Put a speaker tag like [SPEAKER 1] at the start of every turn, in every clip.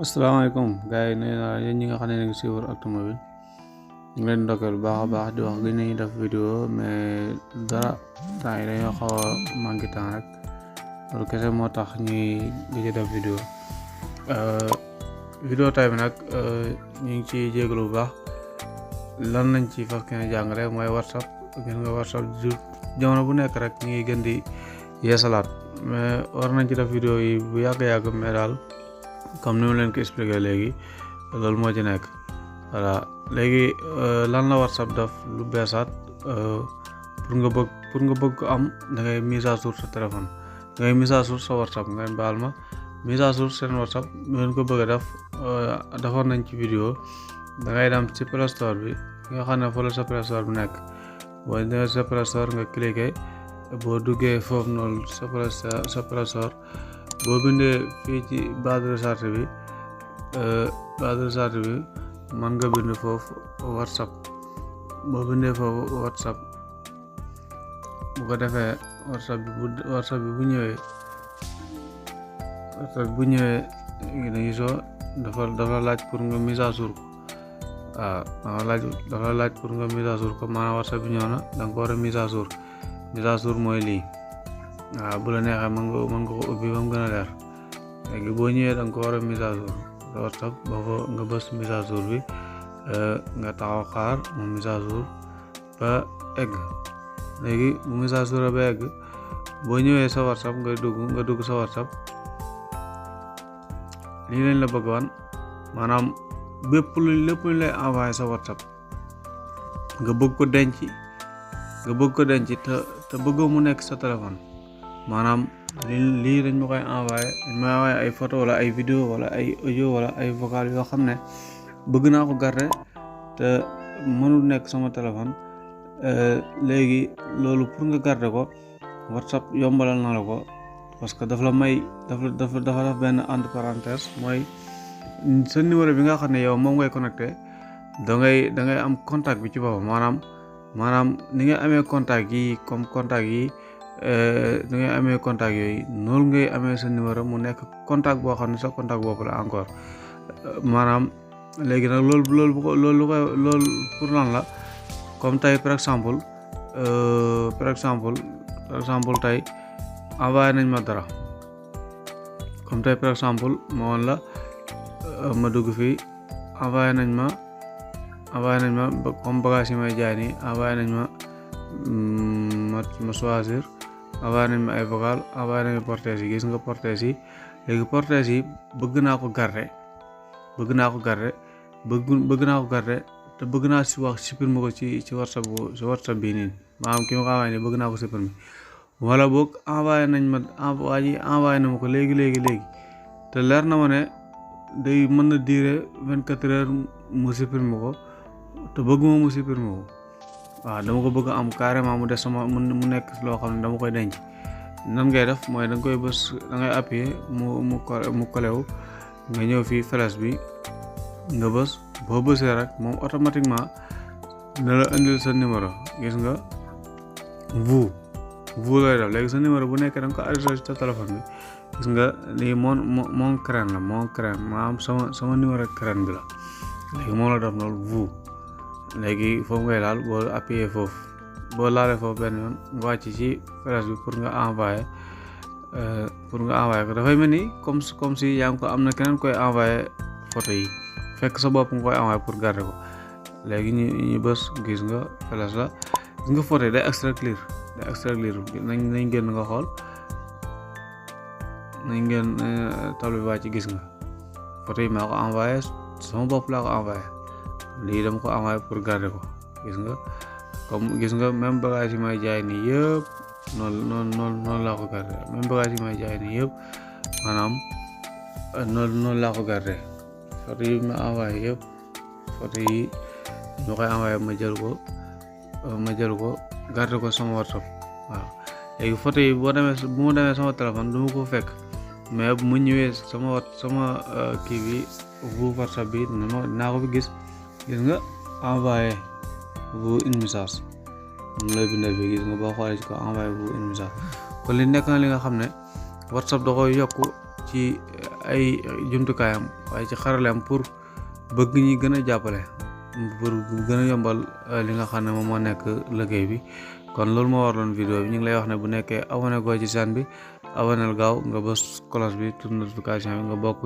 [SPEAKER 1] asalaamaaleykum gars yi nee naa yéen ñi nga xam ne ngi suivre Actumobile ñu ngi leen ndokkeel bu baax a baax di wax gën nañu def vidéo mais dara temps yi dañoo xaw a manqué temps rek loolu kese moo tax ñuy gëj a def vidéo tay bi nag ñu ngi ciy jégalu bu baax lan lañ ci fas kenn jàngale mooy WhatsApp gën nga WhatsApp jamono bu nekk rek ñu ngi gën di yeesalaat mais war nañ ci def vidéo yi bu yàgg-yàgg mais daal comme ni ma leen ko expliqué léegi loolu moo ci nekk voilà léegi lan la WhatsApp def lu beesaat pour nga bëgg ko am da ngay mise à jour sa téléphone da ngay mise à jour sa WhatsApp ngeen baal ma mise à jour seen WhatsApp ngeen ko bëgg a def defoon nañ ci vidéo da ngay dem ci Play Store bi nga xam ne fa la sa Play Store bi nekk boo demee sa Play Store nga cliqué boo duggee foofu noonu sa Play Store boo bindee fii ci base de recherche bi mën nga bind foofu WhatsApp boo bindee foofu WhatsApp bu ko defee WhatsApp bi bu ñëwee dañuy soo dafa laaj pour nga mise à jour ko waaw dafa laaj pour nga mise à jour ko maanaam WhatsApp bi ñëw na da nga ko war a mise à jour mooy lii waaw bu la neexee mën nga ko ubbi ba mu gën a leer léegi boo ñëwee da nga ko war a mise à jour sa WhatsApp nga bës mise à jour bi nga taxaw xaar mu mise à jour ba egg léegi bu mise à jour ba egg boo ñëwee sa WhatsApp nga dugg sa WhatsApp lii lañ la bëgg wan maanaam lépp lu lay envoyé sa WhatsApp nga bëgg ko denc te bëggoo mu nekk sa téléphone maanaam lii dañ ma koy envoyé ay photo wala ay vidéo wala ay audio wala ay vocal yoo xam ne bëgg naa ko garder te mënul nekk sama téléphone léegi loolu pour nga garder ko WhatsApp yombalal na la ko parce que dafa def benn entre parenthèse mooy sa numéro bi nga xam ne yow moom ngay connecté da ngay am contact bi ci boppam maanaam ni nga amee contact yi comme contact yi da ngay amee contact yooyu noonu ngay amee sa numéro mu nekk contact boo xam ne sa contact bopp la encore maanaam léegi nag loolu pour lan la comme tey par exemple tey envoyé nañ ma dara comme tey par exemple ma woon la ma dugg fii envoyé nañ ma comme bagage yi may jaay nii envoyé nañ ma choisir envoyé nañ ma ay vocal envoyé nañ ma portées yi gis nga portées yi léegi portées yi bëgg naa ko garder te bëgg naa si wax supprimer ko ci WhatsApp bii nii maanaam ki ma ko envoyé nii bëgg naa ko supprimer wala boog envoyé na ma ko léegi te leer na ma ne day mën na durer 24 heures mu supprimer ko te bëgguma mu supprimer ko waaw dama ko bëgg am carrément mu des sama mu nekk loo xam ne dama koy denc nan ngay def mooy da nga koy bës da ngay appuyer mu collé wu nga ñëw fii flèche bi nga bës boo bësee rek moom automatiquement na la indil sa numéro gis nga vous lay def léegi sa numéro bu nekkee da nga ko enregistré sa téléphone bi gis nga lii mon crène la maanaam sama numéro crène bi la léegi moom la def loolu vous léegi foofu ngay laal boo appuyé foofu boo laalee foofu benn yoon nga wàcc ci flèche bi pour nga envoyé ko dafay mel ni comme si yaa ngi ko am na keneen koy envoyé photo yi fekk sa bopp nga koy envoyé pour garder ko léegi ñu bës gis nga flèche la gis nga photo yi day extra clear nañ génn nga xool nañ génn tableau bi wàcc gis nga photo yi maa ko envoyé sama bopp laa ko envoyé lii dama ko envoyé pour garder ko gis nga même bagage yi may jaay nii yëpp noonu laa ko garder même bagage yi may jaay nii yëpp maanaam noonu laa ko garder photo yi ma envoyé yëpp photo yi ma koy envoyé ma jël ko garder ko sama WhatsApp waaw léegi photo yi bu ma demee sama téléphone du ma ko fekk mais bu mu ñëwee sama kii bi bu WhatsApp bi naa ko fi gis nga envoyé vous une message mu lay bindal fi gis nga boo xoolee ci ko envoyé vous une message kon li nekk na li nga xam ne WhatsApp da koy yokk ci ay jumtukaayam waaye ci xaraleem pour bëgg ñi gën a jàppale pour gën a yombal li nga xam ne moom moo nekk liggéey bi. kon loolu moo waraloon vidéo bi ñu ngi lay wax ne bu nekkee abonné goo ci chaîne bi abonné gaaw nga bës cloche bi pour notification bi nga bokk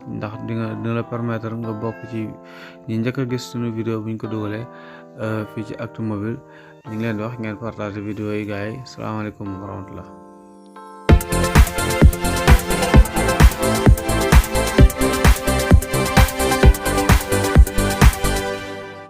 [SPEAKER 1] ndax dina la permettre nga bokk ci ñi njëkk a gis suñu vidéo bu ñu ko dugalee fii ci Actu Mobile ñu ngi leen di wax ngeen partager vidéo yi gars yi salaamaaleykum wa rahmatullah